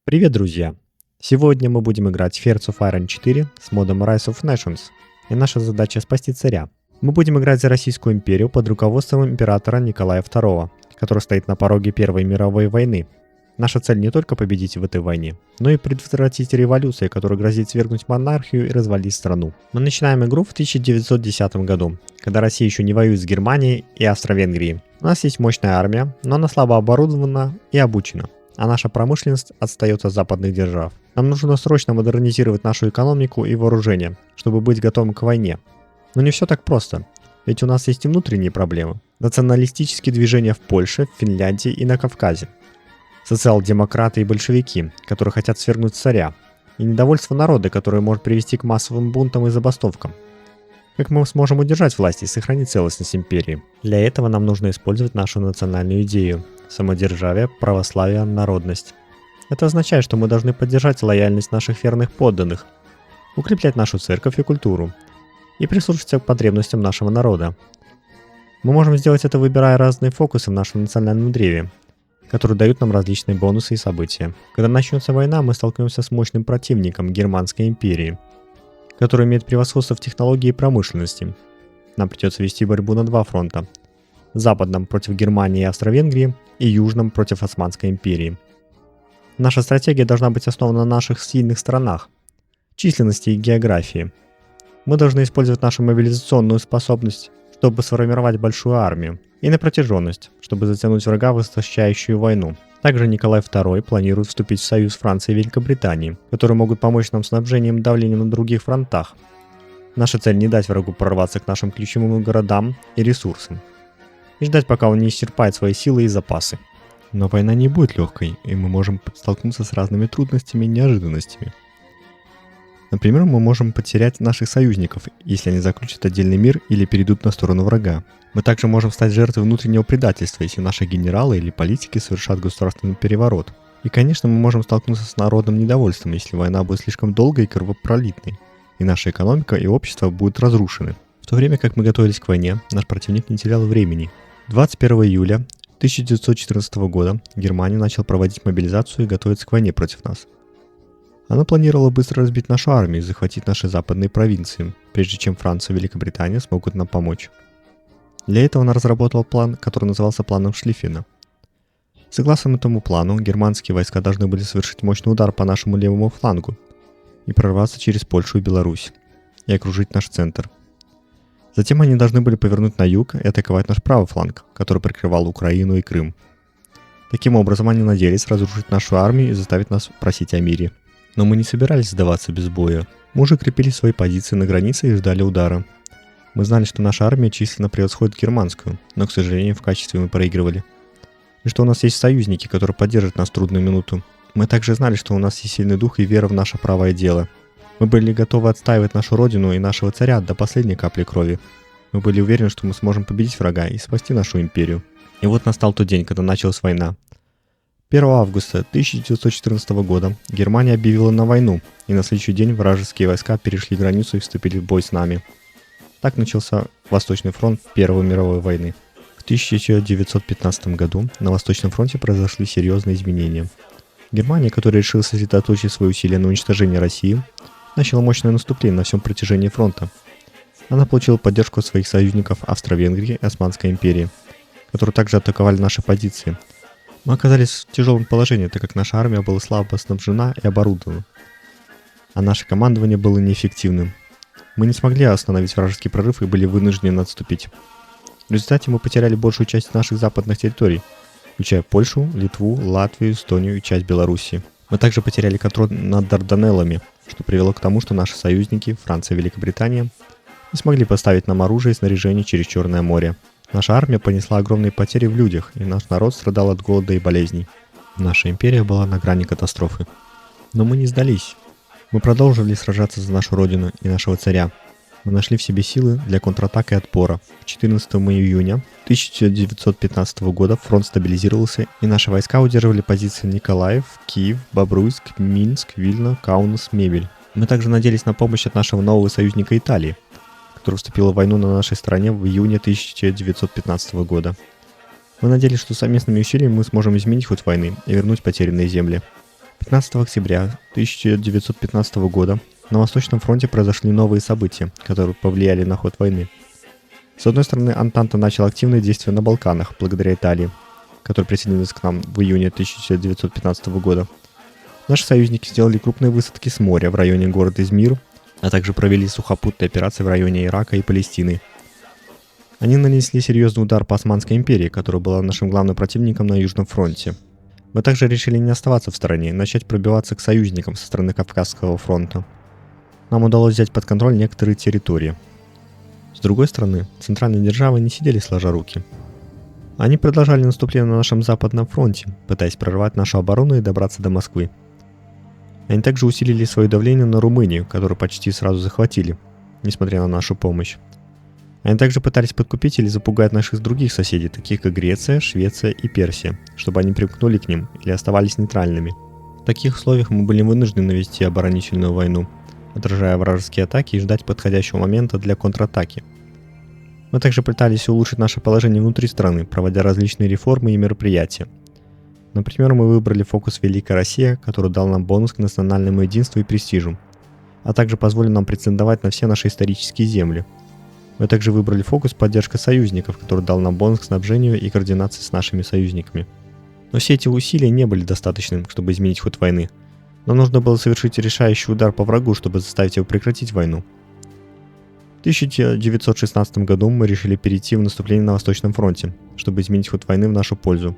Привет, друзья! Сегодня мы будем играть в Hearts of Iron 4 с модом Rise of Nations, и наша задача спасти царя. Мы будем играть за Российскую империю под руководством императора Николая II, который стоит на пороге Первой мировой войны. Наша цель не только победить в этой войне, но и предотвратить революцию, которая грозит свергнуть монархию и развалить страну. Мы начинаем игру в 1910 году, когда Россия еще не воюет с Германией и Австро-Венгрией. У нас есть мощная армия, но она слабо оборудована и обучена, а наша промышленность отстает от западных держав. Нам нужно срочно модернизировать нашу экономику и вооружение, чтобы быть готовым к войне. Но не все так просто, ведь у нас есть и внутренние проблемы. Националистические движения в Польше, в Финляндии и на Кавказе. Социал-демократы и большевики, которые хотят свергнуть царя. И недовольство народа, которое может привести к массовым бунтам и забастовкам. Как мы сможем удержать власть и сохранить целостность империи? Для этого нам нужно использовать нашу национальную идею – самодержавие, православие, народность. Это означает, что мы должны поддержать лояльность наших верных подданных, укреплять нашу церковь и культуру и прислушиваться к потребностям нашего народа. Мы можем сделать это, выбирая разные фокусы в нашем национальном древе, которые дают нам различные бонусы и события. Когда начнется война, мы столкнемся с мощным противником Германской империи, который имеет превосходство в технологии и промышленности. Нам придется вести борьбу на два фронта. Западном против Германии и Австро-Венгрии и южном против Османской империи. Наша стратегия должна быть основана на наших сильных сторонах, численности и географии. Мы должны использовать нашу мобилизационную способность, чтобы сформировать большую армию, и на протяженность, чтобы затянуть врага в истощающую войну. Также Николай II планирует вступить в союз Франции и Великобритании, которые могут помочь нам снабжением и давлением на других фронтах. Наша цель не дать врагу прорваться к нашим ключевым городам и ресурсам, и ждать, пока он не исчерпает свои силы и запасы. Но война не будет легкой, и мы можем столкнуться с разными трудностями и неожиданностями. Например, мы можем потерять наших союзников, если они заключат отдельный мир или перейдут на сторону врага. Мы также можем стать жертвой внутреннего предательства, если наши генералы или политики совершат государственный переворот. И, конечно, мы можем столкнуться с народным недовольством, если война будет слишком долгой и кровопролитной, и наша экономика и общество будут разрушены. В то время как мы готовились к войне, наш противник не терял времени. 21 июля 1914 года Германия начала проводить мобилизацию и готовиться к войне против нас. Она планировала быстро разбить нашу армию и захватить наши западные провинции, прежде чем Франция и Великобритания смогут нам помочь. Для этого она разработала план, который назывался планом Шлиффена. Согласно этому плану, германские войска должны были совершить мощный удар по нашему левому флангу и прорваться через Польшу и Беларусь, и окружить наш центр. Затем они должны были повернуть на юг и атаковать наш правый фланг, который прикрывал Украину и Крым. Таким образом, они надеялись разрушить нашу армию и заставить нас просить о мире. Но мы не собирались сдаваться без боя. Мы уже крепили свои позиции на границе и ждали удара. Мы знали, что наша армия численно превосходит германскую, но, к сожалению, в качестве мы проигрывали. И что у нас есть союзники, которые поддержат нас в трудную минуту. Мы также знали, что у нас есть сильный дух и вера в наше правое дело. Мы были готовы отстаивать нашу родину и нашего царя до последней капли крови. Мы были уверены, что мы сможем победить врага и спасти нашу империю. И вот настал тот день, когда началась война. 1 августа 1914 года Германия объявила на войну, и на следующий день вражеские войска перешли границу и вступили в бой с нами. Так начался Восточный фронт Первой мировой войны. В 1915 году на Восточном фронте произошли серьезные изменения. Германия, которая решила сосредоточить свои усилия на уничтожении России, начала мощное наступление на всем протяжении фронта. Она получила поддержку от своих союзников Австро-Венгрии и Османской империи, которые также атаковали наши позиции. Мы оказались в тяжелом положении, так как наша армия была слабо снабжена и оборудована, а наше командование было неэффективным. Мы не смогли остановить вражеский прорыв и были вынуждены отступить. В результате мы потеряли большую часть наших западных территорий, включая Польшу, Литву, Латвию, Эстонию и часть Белоруссии. Мы также потеряли контроль над Дарданеллами, что привело к тому, что наши союзники, Франция и Великобритания, не смогли поставить нам оружие и снаряжение через Черное море. Наша армия понесла огромные потери в людях, и наш народ страдал от голода и болезней. Наша империя была на грани катастрофы. Но мы не сдались. Мы продолжили сражаться за нашу родину и нашего царя. Мы нашли в себе силы для контратак и отпора. 14 июня 1915 года фронт стабилизировался, и наши войска удерживали позиции Николаев, Киев, Бобруйск, Минск, Вильно, Каунас, Мебель. Мы также надеялись на помощь от нашего нового союзника Италии, которая вступила в войну на нашей стороне в июне 1915 года. Мы надеялись, что совместными усилиями мы сможем изменить ход войны и вернуть потерянные земли. 15 октября 1915 года на Восточном фронте произошли новые события, которые повлияли на ход войны. С одной стороны, Антанта начала активные действия на Балканах, благодаря Италии, которая присоединилась к нам в июне 1915 года. Наши союзники сделали крупные высадки с моря в районе города Измир, а также провели сухопутные операции в районе Ирака и Палестины. Они нанесли серьезный удар по Османской империи, которая была нашим главным противником на Южном фронте. Мы также решили не оставаться в стороне и начать пробиваться к союзникам со стороны Кавказского фронта. Нам удалось взять под контроль некоторые территории. С другой стороны, центральные державы не сидели сложа руки. Они продолжали наступление на нашем западном фронте, пытаясь прорвать нашу оборону и добраться до Москвы. Они также усилили свое давление на Румынию, которую почти сразу захватили, несмотря на нашу помощь. Они также пытались подкупить или запугать наших других соседей, таких как Греция, Швеция и Персия, чтобы они примкнули к ним или оставались нейтральными. В таких условиях мы были вынуждены вести оборонительную войну, отражая вражеские атаки и ждать подходящего момента для контратаки. Мы также пытались улучшить наше положение внутри страны, проводя различные реформы и мероприятия. Например, мы выбрали фокус «Великая Россия», который дал нам бонус к национальному единству и престижу, а также позволил нам претендовать на все наши исторические земли. Мы также выбрали фокус «Поддержка союзников», который дал нам бонус к снабжению и координации с нашими союзниками. Но все эти усилия не были достаточными, чтобы изменить ход войны. Нам нужно было совершить решающий удар по врагу, чтобы заставить его прекратить войну. В 1916 году мы решили перейти в наступление на Восточном фронте, чтобы изменить ход войны в нашу пользу.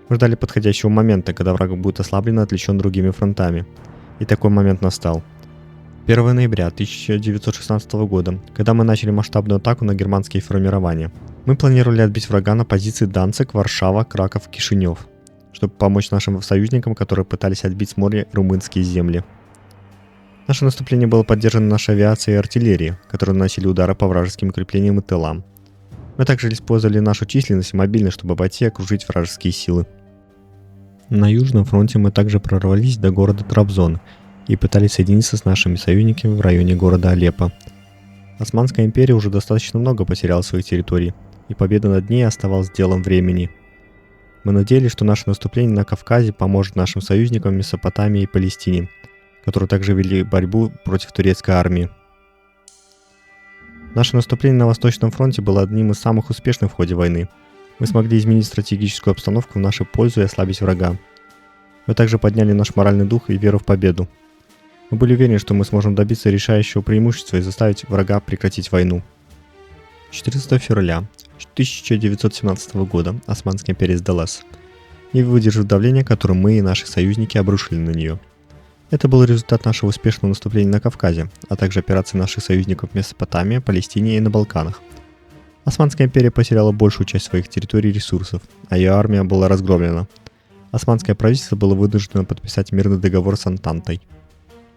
Мы ждали подходящего момента, когда враг будет ослаблен и отвлечен другими фронтами. И такой момент настал. 1 ноября 1916 года, когда мы начали масштабную атаку на германские формирования. Мы планировали отбить врага на позиции Данциг, Варшава, Краков, Кишинев, чтобы помочь нашим союзникам, которые пытались отбить с моря румынские земли. Наше наступление было поддержано нашей авиацией и артиллерией, которые наносили удары по вражеским укреплениям и тылам. Мы также использовали нашу численность и мобильность, чтобы обойти и окружить вражеские силы. На Южном фронте мы также прорвались до города Трабзон и пытались соединиться с нашими союзниками в районе города Алеппо. Османская империя уже достаточно много потеряла своих территорий, и победа над ней оставалась делом времени. Мы надеялись, что наше наступление на Кавказе поможет нашим союзникам в Месопотамии и Палестине, которые также вели борьбу против турецкой армии. Наше наступление на Восточном фронте было одним из самых успешных в ходе войны. Мы смогли изменить стратегическую обстановку в нашу пользу и ослабить врага. Мы также подняли наш моральный дух и веру в победу. Мы были уверены, что мы сможем добиться решающего преимущества и заставить врага прекратить войну. 14 февраля 1917 года Османская империя сдалась, не выдержав давления, которое мы и наши союзники обрушили на нее. Это был результат нашего успешного наступления на Кавказе, а также операций наших союзников в Месопотамии, Палестине и на Балканах. Османская империя потеряла большую часть своих территорий и ресурсов, а ее армия была разгромлена. Османское правительство было вынуждено подписать мирный договор с Антантой.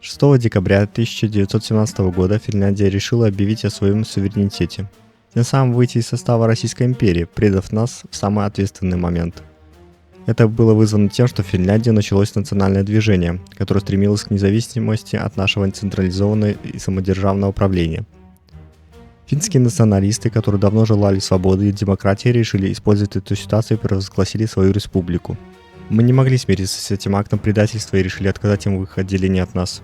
6 декабря 1917 года Финляндия решила объявить о своем суверенитете, тем самым выйти из состава Российской империи, предав нас в самый ответственный момент. Это было вызвано тем, что в Финляндии началось национальное движение, которое стремилось к независимости от нашего централизованного и самодержавного правления. Финские националисты, которые давно желали свободы и демократии, решили использовать эту ситуацию и провозгласили свою республику. Мы не могли смириться с этим актом предательства и решили отказать им в их отделении от нас.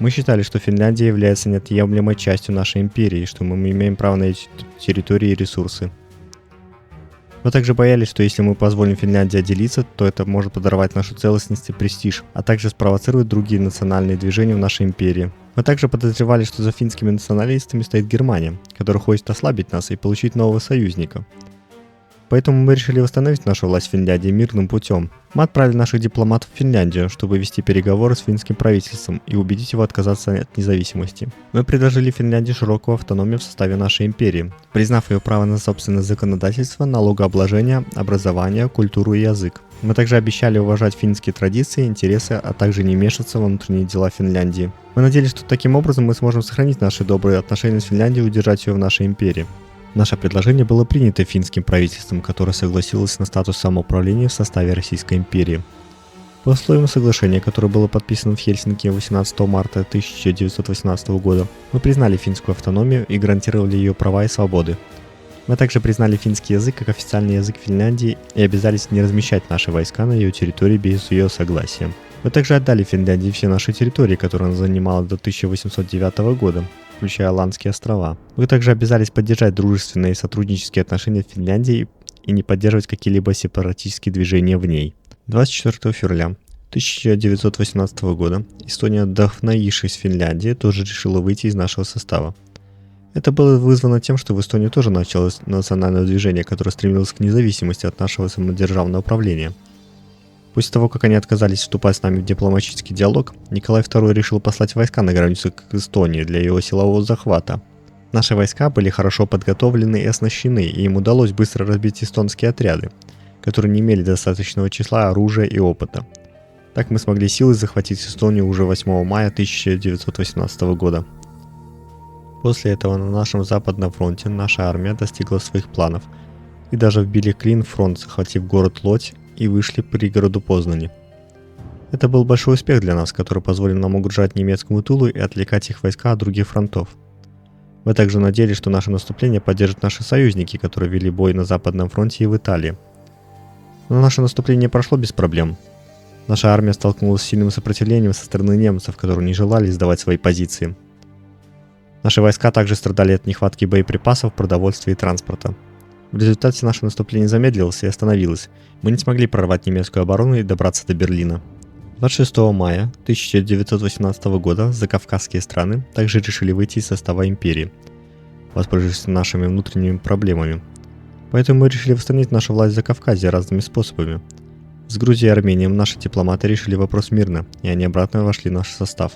Мы считали, что Финляндия является неотъемлемой частью нашей империи, и что мы имеем право на эти территории и ресурсы. Мы также боялись, что если мы позволим Финляндии отделиться, то это может подорвать нашу целостность и престиж, а также спровоцировать другие национальные движения в нашей империи. Мы также подозревали, что за финскими националистами стоит Германия, которая хочет ослабить нас и получить нового союзника. Поэтому мы решили восстановить нашу власть в Финляндии мирным путем. Мы отправили наших дипломатов в Финляндию, чтобы вести переговоры с финским правительством и убедить его отказаться от независимости. Мы предложили Финляндии широкую автономию в составе нашей империи, признав ее право на собственное законодательство, налогообложение, образование, культуру и язык. Мы также обещали уважать финские традиции и интересы, а также не вмешиваться во внутренние дела Финляндии. Мы надеялись, что таким образом мы сможем сохранить наши добрые отношения с Финляндией и удержать ее в нашей империи. Наше предложение было принято финским правительством, которое согласилось на статус самоуправления в составе Российской империи. По условиям соглашения, которое было подписано в Хельсинки 18 марта 1918 года, мы признали финскую автономию и гарантировали ее права и свободы. Мы также признали финский язык как официальный язык Финляндии и обязались не размещать наши войска на ее территории без ее согласия. Мы также отдали Финляндии все наши территории, которые она занимала до 1809 года, включая Аландские острова. Мы также обязались поддержать дружественные и сотруднические отношения с Финляндией и не поддерживать какие-либо сепаратистские движения в ней. 24 февраля 1918 года Эстония, вдохновившись Финляндией, тоже решила выйти из нашего состава. Это было вызвано тем, что в Эстонии тоже началось национальное движение, которое стремилось к независимости от нашего самодержавного правления. После того, как они отказались вступать с нами в дипломатический диалог, Николай II решил послать войска на границу к Эстонии для его силового захвата. Наши войска были хорошо подготовлены и оснащены, и им удалось быстро разбить эстонские отряды, которые не имели достаточного числа оружия и опыта. Так мы смогли силой захватить Эстонию уже 8 мая 1918 года. После этого на нашем западном фронте наша армия достигла своих планов и даже вбили клин в фронт, захватив город Лодзь и вышли к пригороду Познани. Это был большой успех для нас, который позволил нам угрожать немецкому тылу и отвлекать их войска от других фронтов. Мы также надеялись, что наше наступление поддержат наши союзники, которые вели бой на Западном фронте и в Италии. Но наше наступление прошло без проблем. Наша армия столкнулась с сильным сопротивлением со стороны немцев, которые не желали сдавать свои позиции. Наши войска также страдали от нехватки боеприпасов, продовольствия и транспорта. В результате наше наступление замедлилось и остановилось. Мы не смогли прорвать немецкую оборону и добраться до Берлина. 26 мая 1918 года закавказские страны также решили выйти из состава империи, воспользовавшись нашими внутренними проблемами. Поэтому мы решили восстановить нашу власть в Закавказье разными способами. С Грузией и Арменией наши дипломаты решили вопрос мирно, и они обратно вошли в наш состав.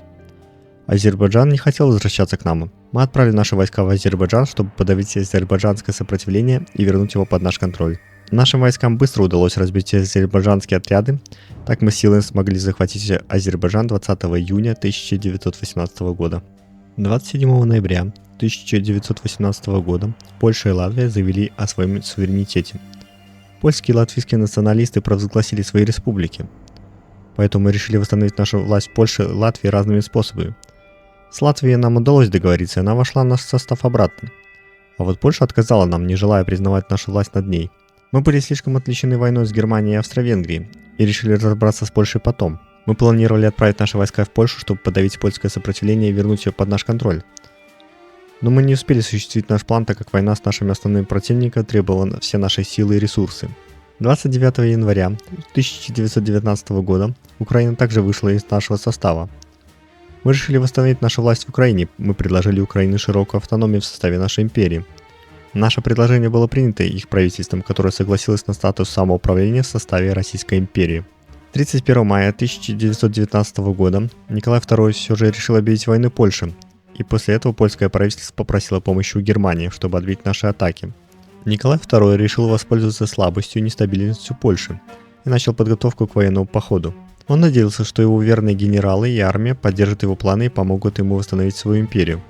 Азербайджан не хотел возвращаться к нам. Мы отправили наши войска в Азербайджан, чтобы подавить азербайджанское сопротивление и вернуть его под наш контроль. Нашим войскам быстро удалось разбить азербайджанские отряды, так мы силой смогли захватить Азербайджан 20 июня 1918 года. 27 ноября 1918 года Польша и Латвия заявили о своем суверенитете. Польские и латвийские националисты провозгласили свои республики. Поэтому мы решили восстановить нашу власть в Польше и Латвии разными способами. С Латвией нам удалось договориться, и она вошла в наш состав обратно. А вот Польша отказала нам, не желая признавать нашу власть над ней. Мы были слишком отвлечены войной с Германией и Австро-Венгрией и решили разобраться с Польшей потом. Мы планировали отправить наши войска в Польшу, чтобы подавить польское сопротивление и вернуть ее под наш контроль. Но мы не успели осуществить наш план, так как война с нашими основными противниками требовала все наши силы и ресурсы. 29 января 1919 года Украина также вышла из нашего состава. Мы решили восстановить нашу власть в Украине. Мы предложили Украине широкую автономию в составе нашей империи. Наше предложение было принято их правительством, которое согласилось на статус самоуправления в составе Российской империи. 31 мая 1919 года Николай II все же решил объявить войну Польше, и после этого польское правительство попросило помощи у Германии, чтобы отбить наши атаки. Николай II решил воспользоваться слабостью и нестабильностью Польши и начал подготовку к военному походу. Он надеялся, что его верные генералы и армия поддержат его планы и помогут ему восстановить свою империю.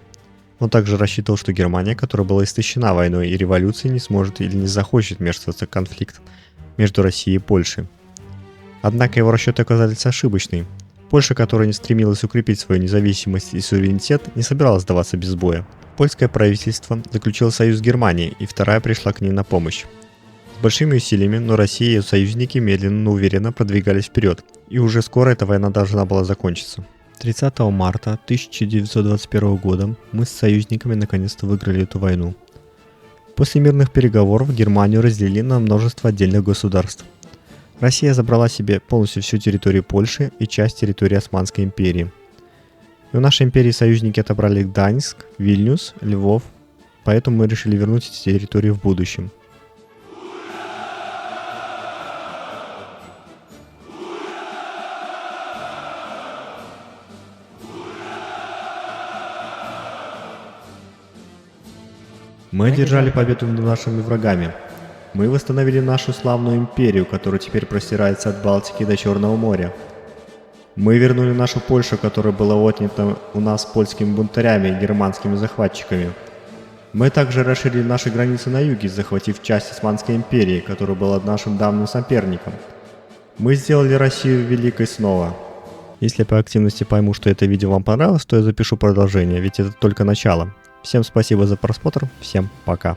Он также рассчитывал, что Германия, которая была истощена войной и революцией, не сможет или не захочет вмешиваться в конфликт между Россией и Польшей. Однако его расчеты оказались ошибочными. Польша, которая не стремилась укрепить свою независимость и суверенитет, не собиралась сдаваться без боя. Польское правительство заключило союз с Германией, и вторая пришла к ней на помощь. С большими усилиями, но Россия и ее союзники медленно, но уверенно продвигались вперед, и уже скоро эта война должна была закончиться. 30 марта 1921 года мы с союзниками наконец-то выиграли эту войну. После мирных переговоров Германию разделили на множество отдельных государств. Россия забрала себе полностью всю территорию Польши и часть территории Османской империи. И у нашей империи союзники отобрали Гданьск, Вильнюс, Львов, поэтому мы решили вернуть эти территории в будущем. Мы одержали победу над нашими врагами. Мы восстановили нашу славную империю, которая теперь простирается от Балтики до Черного моря. Мы вернули нашу Польшу, которая была отнята у нас польскими бунтарями и германскими захватчиками. Мы также расширили наши границы на юге, захватив часть Османской империи, которая была нашим давним соперником. Мы сделали Россию великой снова. Если по активности пойму, что это видео вам понравилось, то я запишу продолжение, ведь это только начало. Всем спасибо за просмотр, всем пока.